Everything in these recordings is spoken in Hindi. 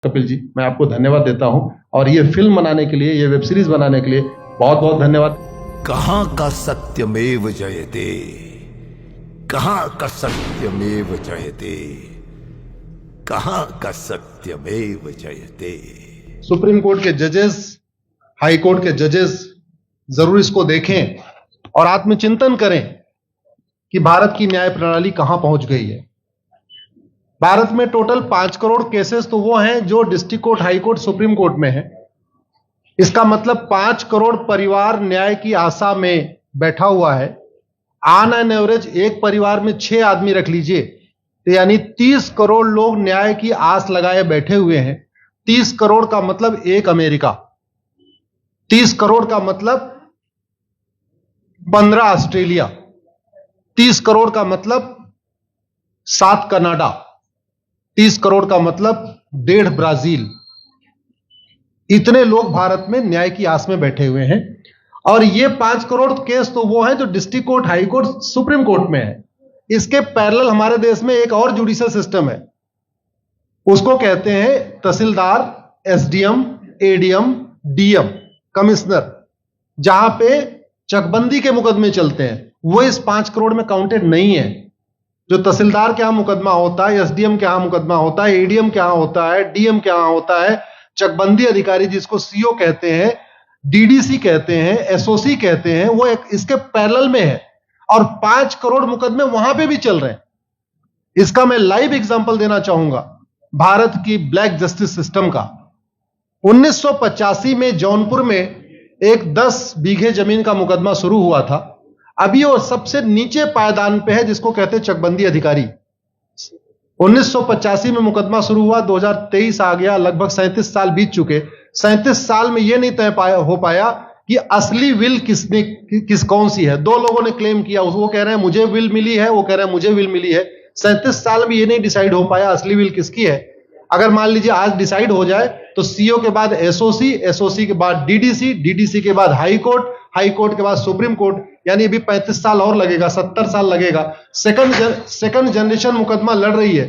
कपिल जी, मैं आपको धन्यवाद देता हूं और ये फिल्म बनाने के लिए, ये वेब सीरीज बनाने के लिए बहुत बहुत धन्यवाद। कहां का सत्यमेव जयते, कहां का सत्यमेव जयते, कहां का सत्यमेव जयते। सुप्रीम कोर्ट के जजेस, हाई कोर्ट के जजेस जरूर इसको देखें और आत्मचिंतन करें कि भारत की न्याय प्रणाली कहां पहुंच गई है। भारत में टोटल 5 करोड़ केसेस तो वो हैं जो district court, high court, supreme court में है। इसका मतलब 5 करोड़ परिवार न्याय की आशा में बैठा हुआ है। ऑन एन एवरेज एक परिवार में 6 आदमी रख लीजिए, तो यानी 30 करोड़ लोग न्याय की आस लगाए बैठे हुए हैं। 30 करोड़ का मतलब एक अमेरिका, 30 करोड़ का मतलब 15 ऑस्ट्रेलिया, 30 करोड़ का मतलब 7 कनाडा, 30 करोड़ का मतलब 1.5 ब्राजील। इतने लोग भारत में न्याय की आस में बैठे हुए हैं। और ये 5 करोड़ केस तो वो हैं जो district court, high court, supreme court में है। इसके पैरेलल हमारे देश में एक और जुडिशियल सिस्टम है, उसको कहते हैं तहसीलदार, एसडीएम, एडीएम, डीएम, कमिश्नर, जहां पे चकबंदी के मुकदमे चलते हैं। वो इस 5 करोड़ में काउंटेड नहीं है। जो तहसीलदार के यहां मुकदमा होता है, एसडीएम के यहां मुकदमा होता है, एडीएम के यहां होता है, डीएम के यहां होता है, चकबंदी अधिकारी जिसको सीओ कहते हैं, डीडीसी कहते हैं, एसओसी कहते हैं, वो इसके पैरेलल में है और 5 करोड़ मुकदमे वहां पे भी चल रहे हैं। इसका मैं लाइव एग्जांपल देना चाहूंगा भारत की ब्लैक जस्टिस सिस्टम का। 1985 में जौनपुर में एक 10 बीघे जमीन का मुकदमा शुरू हुआ था। अभी वो सबसे नीचे पायदान पे है, जिसको कहते हैं चकबंदी अधिकारी। 1985 में मुकदमा शुरू हुआ, 2023 आ गया, लगभग 37 साल बीत चुके। 37 साल में यह नहीं तय हो पाया कि असली विल कौन सी है। 2 लोगों ने क्लेम किया, वो कह रहे हैं मुझे विल मिली है, वो कह रहे हैं मुझे विल मिली है। 37 साल में यह नहीं डिसाइड हो पाया असली विल किसकी है। अगर मान लीजिए आज डिसाइड हो जाए तो सीओ के बाद एसओसी, एसओसी के बाद डीडीसी, डीडीसी के बाद हाई कोर्ट, हाई कोर्ट के बाद सुप्रीम कोर्ट, यानी अभी 35 साल और लगेगा, 70 साल लगेगा। सेकंड जनरेशन मुकदमा लड़ रही है,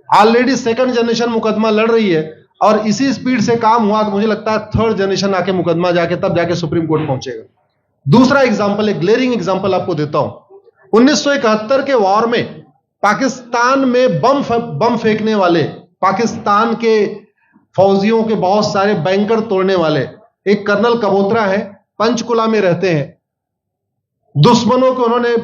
ऑलरेडी सेकंड जनरेशन मुकदमा लड़ रही है और इसी स्पीड से काम हुआ तो मुझे लगता है थर्ड जनरेशन आके मुकदमा जाके तब जाके सुप्रीम कोर्ट पहुंचेगा। दूसरा एग्जांपल, एक ग्लेरिंग एग्जांपल आपको देता हूं। 1971 के वॉर में पाकिस्तान में बम फेंकने वाले, पाकिस्तान के फौजियों के बहुत सारे बैंकर तोड़ने वाले एक कर्नल कबोत्रा है, पंचकुला में रहते हैं। दुश्मनों को उन्होंने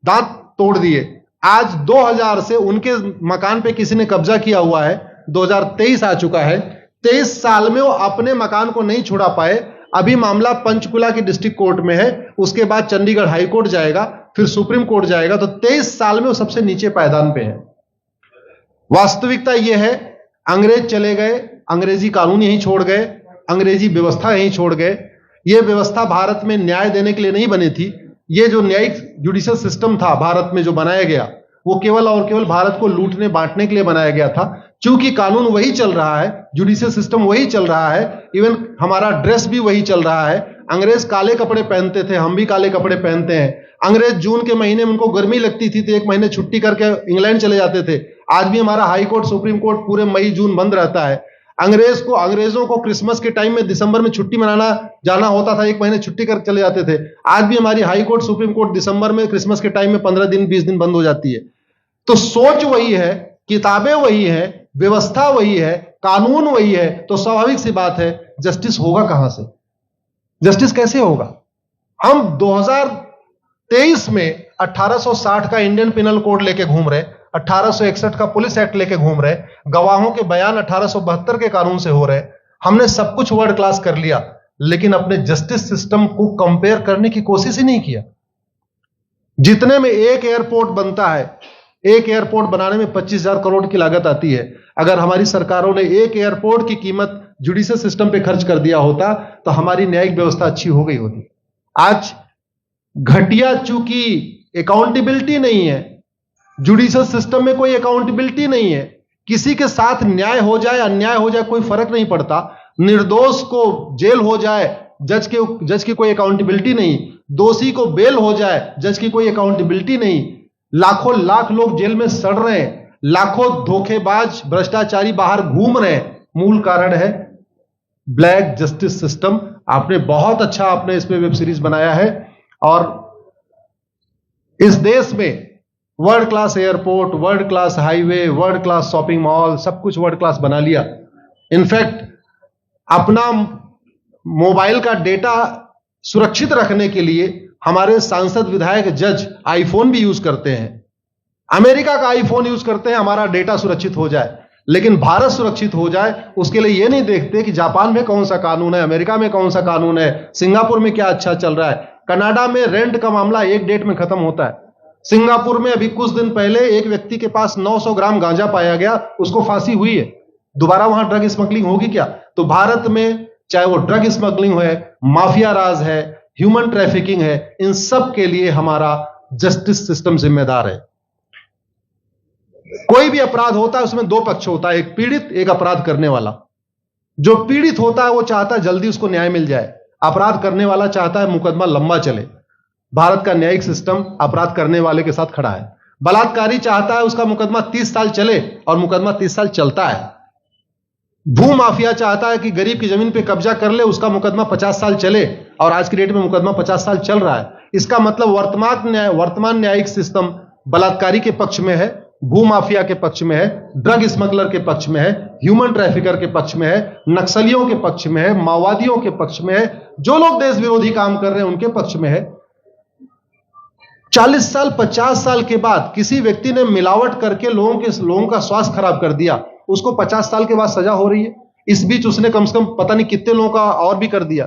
दांत तोड़ दिए। आज 2000 से उनके मकान पे किसी ने कब्जा किया हुआ है। 2023 आ चुका है, 23 साल में वो अपने मकान को नहीं छुड़ा पाए। अभी मामला पंचकुला की डिस्ट्रिक्ट कोर्ट में है, उसके बाद चंडीगढ़ हाई कोर्ट जाएगा, फिर सुप्रीम कोर्ट जाएगा। तो 23 साल में वो सबसे नीचे पायदान पे है। वास्तविकता यह है, अंग्रेज चले गए, अंग्रेजी कानून यहीं छोड़ गए, अंग्रेजी व्यवस्था यहीं छोड़ गए। यह व्यवस्था भारत में न्याय देने के लिए नहीं बनी थी। यह जो न्यायिक जुडिशियल सिस्टम था भारत में जो बनाया गया, वो केवल और केवल भारत को लूटने बांटने के लिए बनाया गया था। चूंकि कानून वही चल रहा है, जुडिशियल सिस्टम वही चल रहा है, इवन हमारा ड्रेस भी वही चल रहा है। अंग्रेज काले कपड़े पहनते थे, हम भी काले कपड़े पहनते हैं। अंग्रेज जून के महीने में उनको गर्मी लगती थी तो 1 महीने छुट्टी करके इंग्लैंड चले जाते थे। आज भी हमारा हाई कोर्ट, सुप्रीम कोर्ट पूरे मई जून बंद रहता है। अंग्रेजों को क्रिसमस के टाइम में दिसंबर में छुट्टी मनाना जाना होता था, 1 महीने छुट्टी कर चले जाते थे। आज भी हमारी हाई कोर्ट, सुप्रीम कोर्ट दिसंबर में, क्रिसमस के टाइम में 15 दिन 20 दिन बंद हो जाती है। तो सोच वही है, किताबें वही है, व्यवस्था वही है, कानून वही है, तो स्वाभाविक सी बात है जस्टिस होगा कहां से? जस्टिस कैसे होगा? हम 2023 में 1860 का इंडियन पिनल कोड लेके घूम रहे, 1861 का पुलिस एक्ट लेके घूम रहे, गवाहों के बयान 1872 के कानून से हो रहे। हमने सब कुछ वर्ल्ड क्लास कर लिया, लेकिन अपने जस्टिस सिस्टम को कंपेयर करने की कोशिश ही नहीं किया। जितने में एक एयरपोर्ट बनता है, एक एयरपोर्ट बनाने में 25,000 करोड़ की लागत आती है। अगर हमारी सरकारों ने एक एयरपोर्ट की कीमत जुडिशियल सिस्टम पे खर्च कर दिया होता तो हमारी न्यायिक व्यवस्था अच्छी हो गई होती। आज घटिया, चूंकि अकाउंटेबिलिटी नहीं है, जुडिशियल सिस्टम में कोई अकाउंटेबिलिटी नहीं है। किसी के साथ न्याय हो जाए, अन्याय हो जाए, कोई फर्क नहीं पड़ता। निर्दोष को जेल हो जाए, जज की कोई अकाउंटेबिलिटी नहीं। दोषी को बेल हो जाए, जज की कोई अकाउंटेबिलिटी नहीं। लाख लोग जेल में सड़ रहे हैं, लाखों धोखेबाज भ्रष्टाचारी बाहर घूम रहे हैं, मूल कारण है ब्लैक जस्टिस सिस्टम। आपने बहुत अच्छा आपने इस पे वेब सीरीज बनाया है, और इस देश में world class airport, world class highway, world class shopping mall, सब कुछ वर्ल्ड क्लास बना लिया। इनफैक्ट अपना मोबाइल का डेटा सुरक्षित रखने के लिए हमारे सांसद, विधायक, जज आईफोन भी यूज करते हैं। अमेरिका का आईफोन यूज करते हैं हमारा डेटा सुरक्षित हो जाए, लेकिन भारत सुरक्षित हो जाए उसके लिए यह नहीं देखते कि जापान में कौन सा कानून है, अमेरिका में कौन सा कानून है, सिंगापुर में क्या अच्छा चल रहा है। कनाडा में रेंट का मामला एक डेट में खत्म होता है। सिंगापुर में अभी कुछ दिन पहले एक व्यक्ति के पास 900 ग्राम गांजा पाया गया, उसको फांसी हुई है। दोबारा वहां ड्रग स्मगलिंग होगी क्या? तो भारत में चाहे वो ड्रग स्मगलिंग है, माफिया राज है, ह्यूमन ट्रैफिकिंग है, इन सब के लिए हमारा जस्टिस सिस्टम जिम्मेदार है। कोई भी अपराध होता है उसमें दो पक्ष होता है, एक पीड़ित, एक अपराध करने वाला। जो पीड़ित होता है वो चाहता है जल्दी उसको न्याय मिल जाए, अपराध करने वाला चाहता है मुकदमा लंबा चले। भारत का न्यायिक सिस्टम अपराध करने वाले के साथ खड़ा है। बलात्कारी चाहता है उसका मुकदमा 30 साल चले, और मुकदमा 30 साल चलता है। भू माफिया चाहता है कि गरीब की जमीन पे कब्जा कर ले, उसका मुकदमा 50 साल चले, और आज की डेट में मुकदमा 50 साल चल रहा है। इसका मतलब वर्तमान न्यायिक सिस्टम बलात्कारी के पक्ष में है, भू माफिया के पक्ष में है, ड्रग स्मगलर के पक्ष में है, ह्यूमन ट्रैफिकर के पक्ष में है, नक्सलियों के पक्ष में है, माओवादियों के पक्ष में है, जो लोग देश विरोधी काम कर रहे हैं उनके पक्ष में है। 40 साल 50 साल के बाद किसी व्यक्ति ने मिलावट करके लोगों का स्वास्थ्य खराब कर दिया, उसको 50 साल के बाद सजा हो रही है। इस बीच उसने कम से कम पता नहीं कितने लोगों का और भी कर दिया।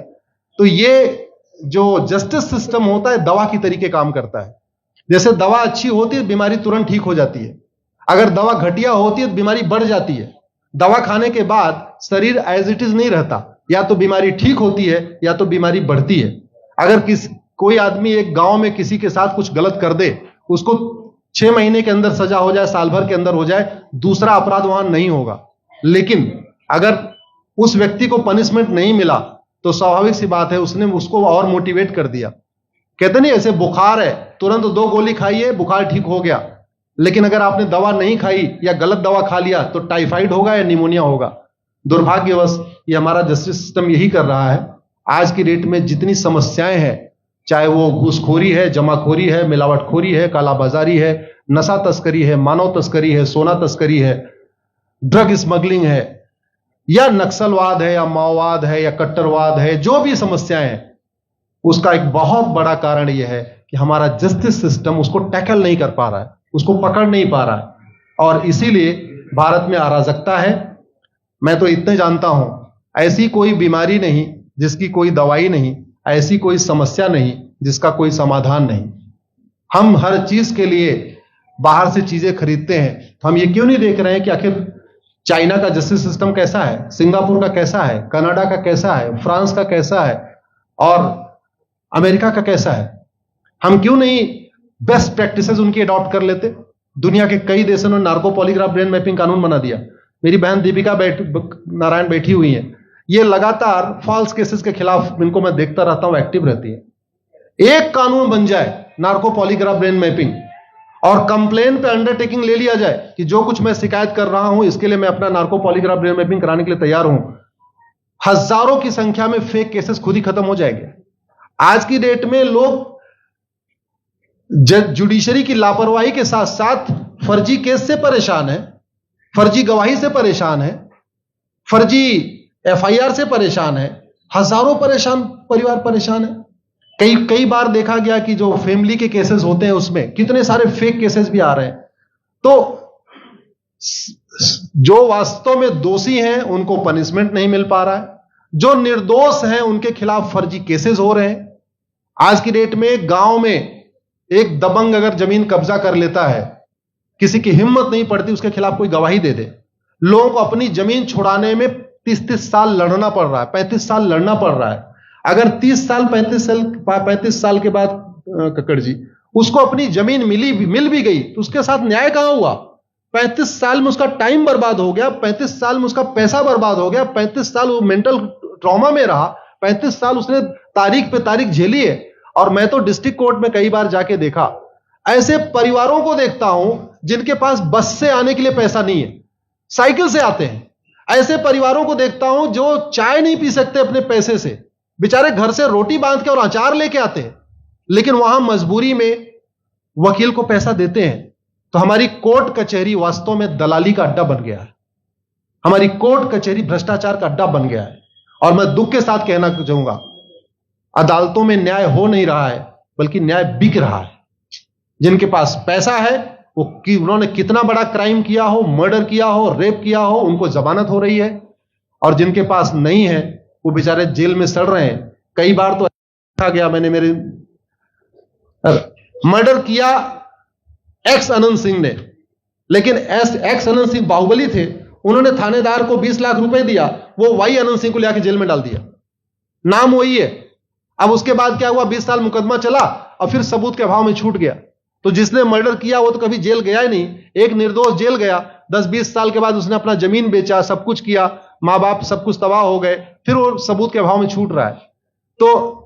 तो ये जो जस्टिस सिस्टम होता है दवा की तरीके काम करता है। जैसे दवा अच्छी होती है बीमारी तुरंत ठीक हो जाती है, अगर दवा घटिया होती है तो बीमारी बढ़ जाती है। दवा खाने के बाद शरीर एज इट इज नहीं रहता, या तो बीमारी ठीक होती है या तो बीमारी बढ़ती है। अगर कोई आदमी एक गांव में किसी के साथ कुछ गलत कर दे, उसको 6 महीने के अंदर सजा हो जाए, साल भर के अंदर हो जाए, दूसरा अपराध वहां नहीं होगा। लेकिन अगर उस व्यक्ति को पनिशमेंट नहीं मिला तो स्वाभाविक सी बात है उसने उसको और मोटिवेट कर दिया। कहते नहीं ऐसे बुखार है, तुरंत 2 गोली खाइए बुखार ठीक हो गया, लेकिन अगर आपने दवा नहीं खाई या गलत दवा खा लिया तो टाइफाइड होगा या निमोनिया होगा। दुर्भाग्यवश ये हमारा जस्टिस सिस्टम यही कर रहा है। आज की डेट में जितनी समस्याएं हैं, चाहे वो घूसखोरी है, जमाखोरी है, मिलावटखोरी है, कालाबाजारी है, नशा तस्करी है, मानव तस्करी है, सोना तस्करी है, ड्रग स्मगलिंग है, या नक्सलवाद है, या माओवाद है, या कट्टरवाद है, जो भी समस्याएं हैं, उसका एक बहुत बड़ा कारण यह है कि हमारा जस्टिस सिस्टम उसको टैकल नहीं कर पा रहा है, उसको पकड़ नहीं पा रहा है, और इसीलिए भारत में अराजकता है। मैं तो इतने जानता हूं, ऐसी कोई बीमारी नहीं जिसकी कोई दवाई नहीं, ऐसी कोई समस्या नहीं जिसका कोई समाधान नहीं। हम हर चीज के लिए बाहर से चीजें खरीदते हैं, तो हम ये क्यों नहीं देख रहे हैं कि आखिर चाइना का जस्टिस सिस्टम कैसा है, सिंगापुर का कैसा है, कनाडा का कैसा है, फ्रांस का कैसा है, और अमेरिका का कैसा है। हम क्यों नहीं बेस्ट प्रैक्टिसेस उनकी अडॉप्ट कर लेते। दुनिया के कई देशों ने नार्को पॉलीग्राफ ब्रेन मैपिंग कानून बना दिया। मेरी बहन दीपिका नारायण बैठी हुई है, ये लगातार फॉल्स केसेस के खिलाफ, इनको मैं देखता रहता हूं, एक्टिव रहती है। एक कानून बन जाए नार्को पॉलीग्राफ ब्रेन मैपिंग, और कंप्लेन पे अंडरटेकिंग ले लिया जाए कि जो कुछ मैं शिकायत कर रहा हूं इसके लिए मैं अपना नार्को पॉलीग्राफ ब्रेन मैपिंग कराने के लिए तैयार हूं, हजारों की संख्या में फेक केसेस खुद ही खत्म हो जाएंगे। आज की डेट में लोग जुडिशरी की लापरवाही के साथ साथ फर्जी केस से परेशान है, फर्जी गवाही से परेशान है, फर्जी एफआईआर से परेशान है, हजारों परिवार परेशान है। कई बार देखा गया कि जो फैमिली के केसेस होते हैं उसमें कितने सारे फेक केसेस भी आ रहे हैं। तो जो वास्तव में दोषी हैं उनको पनिशमेंट नहीं मिल पा रहा है, जो निर्दोष हैं उनके खिलाफ फर्जी केसेस हो रहे हैं। आज की डेट में गांव में एक दबंग अगर जमीन कब्जा कर लेता है, किसी की हिम्मत नहीं पड़ती उसके खिलाफ कोई गवाही दे दे। लोगों को अपनी जमीन छुड़ाने में 30 साल लड़ना पड़ रहा है, 35 साल लड़ना पड़ रहा है। अगर 30 साल 35 साल के बाद कक्कड़ जी उसको अपनी जमीन मिल भी गई तो उसके साथ न्याय कहां हुआ? 35 साल में उसका टाइम बर्बाद हो गया, 35 साल में उसका पैसा बर्बाद हो गया, 35 साल वो मेंटल ट्रॉमा में रहा, 35 साल उसने तारीख पे तारीख झेली है। और मैं तो डिस्ट्रिक्ट कोर्ट में कई बार जाके देखा, ऐसे परिवारों को देखता हूं जिनके पास बस से आने के लिए पैसा नहीं है, साइकिल से आते हैं। ऐसे परिवारों को देखता हूं जो चाय नहीं पी सकते अपने पैसे से, बेचारे घर से रोटी बांध के और अचार लेके आते हैं, लेकिन वहां मजबूरी में वकील को पैसा देते हैं। तो हमारी कोर्ट कचहरी वास्तव में दलाली का अड्डा बन गया है। हमारी कोर्ट कचहरी भ्रष्टाचार का अड्डा बन गया है। और मैं दुख के साथ कहना चाहूंगा, अदालतों में न्याय हो नहीं रहा है, बल्कि न्याय बिक रहा है। जिनके पास पैसा है, वो उन्होंने कितना बड़ा क्राइम किया हो, मर्डर किया हो, रेप किया हो, उनको जमानत हो रही है। और जिनके पास नहीं है, वो बेचारे जेल में सड़ रहे हैं। कई बार तो देखा गया, मैंने मेरे मर्डर किया एक्स अनंत सिंह ने, लेकिन एक्स अनंत सिंह बाहुबली थे, उन्होंने थानेदार को 20 लाख रुपए दिया, वो वाई अनंत सिंह को लेकर जेल में डाल दिया। नाम वही है। अब उसके बाद क्या हुआ, 20 साल मुकदमा चला और फिर सबूत के अभाव में छूट गया। तो जिसने मर्डर किया वो तो कभी जेल गया ही नहीं। एक निर्दोष जेल गया, 10-20 साल के बाद उसने अपना जमीन बेचा, सब कुछ किया, मां बाप सब कुछ तबाह हो गए, फिर वो सबूत के अभाव में छूट रहा है। तो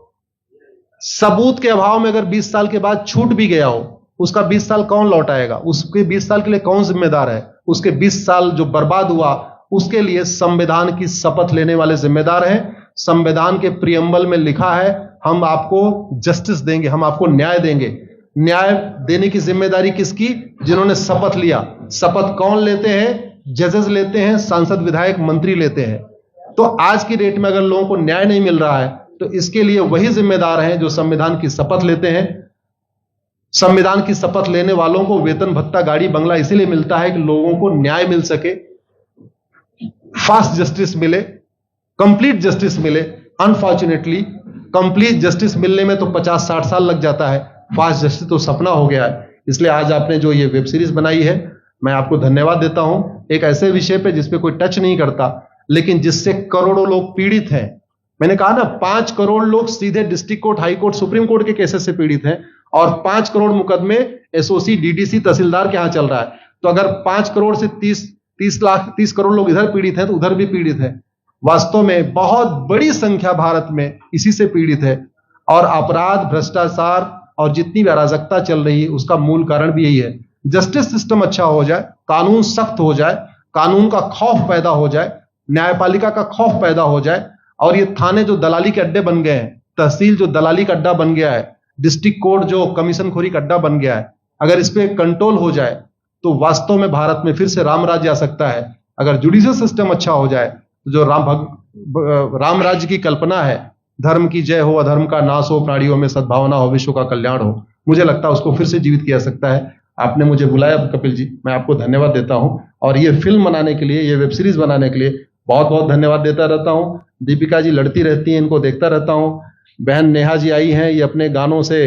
सबूत के अभाव में अगर 20 साल के बाद छूट भी गया हो, उसका 20 साल कौन लौटाएगा? उसके 20 साल के लिए कौन जिम्मेदार है? उसके 20 साल जो बर्बाद हुआ, उसके लिए संविधान की शपथ लेने वाले जिम्मेदार हैं। संविधान के प्रियम्बल में लिखा है, हम आपको जस्टिस देंगे, हम आपको न्याय देंगे। न्याय देने की जिम्मेदारी किसकी? जिन्होंने शपथ लिया। शपथ कौन लेते हैं? जजेस लेते हैं, सांसद, विधायक, मंत्री लेते हैं। तो आज की डेट में अगर लोगों को न्याय नहीं मिल रहा है, तो इसके लिए वही जिम्मेदार हैं जो संविधान की शपथ लेते हैं। संविधान की शपथ लेने वालों को वेतन, भत्ता, गाड़ी, बंगला इसीलिए मिलता है कि लोगों को न्याय मिल सके, फास्ट जस्टिस मिले, कंप्लीट जस्टिस मिले। अनफॉर्चुनेटली कंप्लीट जस्टिस मिलने में तो 50-60 साल लग जाता है, फास्ट जस्टिस तो सपना हो गया है। इसलिए आज आपने जो ये वेब सीरीज बनाई है, मैं आपको धन्यवाद देता हूं। एक ऐसे विषय पे जिसपे कोई टच नहीं करता, लेकिन जिससे करोड़ों लोग पीड़ित हैं। मैंने कहा ना, 5 करोड़ लोग सीधे district court, high court, supreme court के केसेस से पीड़ित हैं, और 5 करोड़ मुकदमे एसओसी, डीडीसी, तहसीलदार के यहां चल रहा है। तो अगर 5 करोड़ से 30 करोड़ लोग इधर पीड़ित हैं, तो उधर भी पीड़ित है। वास्तव में बहुत बड़ी संख्या भारत में इसी से पीड़ित है। और अपराध, भ्रष्टाचार और जितनी भी अराजकता चल रही है, उसका मूल कारण भी यही है। जस्टिस सिस्टम अच्छा हो जाए, कानून सख्त हो जाए, कानून का खौफ पैदा हो जाए, न्यायपालिका का खौफ पैदा हो जाए, और ये थाने जो दलाली के अड्डे बन गए हैं, तहसील जो दलाली का अड्डा बन गया है, डिस्ट्रिक्ट कोर्ट जो कमीशन खोरी का अड्डा बन गया है, अगर इस पे कंट्रोल हो जाए तो वास्तव में भारत में फिर से राम राज्य आ सकता है। अगर जुडिशियल सिस्टम अच्छा हो जाए, तो जो राम राज्य की कल्पना है, धर्म की जय हो, अधर्म का नाश हो, प्राणियों में सद्भावना हो, विश्व का कल्याण हो, मुझे लगता है उसको फिर से जीवित किया सकता है। आपने मुझे बुलाया कपिल जी, मैं आपको धन्यवाद देता हूं। और ये फिल्म बनाने के लिए, ये वेब सीरीज बनाने के लिए बहुत बहुत धन्यवाद देता रहता हूं। दीपिका जी लड़ती रहती हैं, इनको देखता रहता हूं। बहन नेहा जी आई हैं, ये अपने गानों से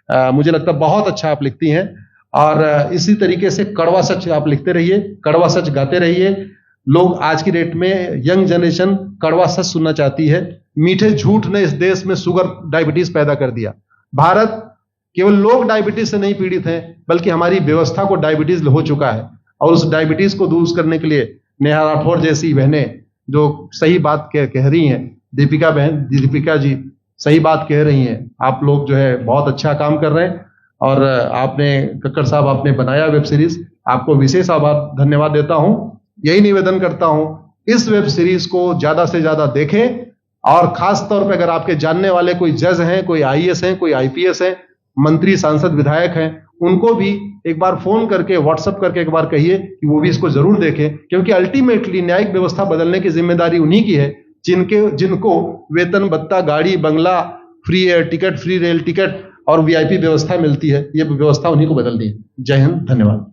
मुझे लगता है बहुत अच्छा आप लिखती हैं। और इसी तरीके से कड़वा सच आप लिखते रहिए, कड़वा सच गाते रहिए। लोग आज की डेट में, यंग जनरेशन कड़वा सच सुनना चाहती है। मीठे झूठ ने इस देश में शुगर, डायबिटीज पैदा कर दिया। भारत केवल लोग डायबिटीज से नहीं पीड़ित हैं, बल्कि हमारी व्यवस्था को डायबिटीज हो चुका है। और उस डायबिटीज को दूर करने के लिए नेहा राठौर जैसी बहनें जो सही बात कह रही हैं, दीपिका जी सही बात कह रही हैं, आप लोग जो है बहुत अच्छा काम कर रहे हैं। और आपने, कक्कड़ साहब, आपने बनाया वेब सीरीज, आपको विशेष आभार, धन्यवाद देता हूं। यही निवेदन करता हूं, इस वेब सीरीज को ज्यादा से ज्यादा देखें। और खास तौर पे अगर आपके जानने वाले कोई जज हैं, कोई आईएएस हैं, कोई आईपीएस हैं, मंत्री, सांसद, विधायक हैं, उनको भी एक बार फोन करके, व्हाट्सएप करके एक बार कहिए कि वो भी इसको जरूर देखें। क्योंकि अल्टीमेटली न्यायिक व्यवस्था बदलने की जिम्मेदारी उन्हीं की है जिनको वेतन, भत्ता, गाड़ी, बंगला, free air ticket, free rail ticket और वीआईपी व्यवस्था मिलती है। ये व्यवस्था उन्हीं को बदलनी है। जय हिंद, धन्यवाद।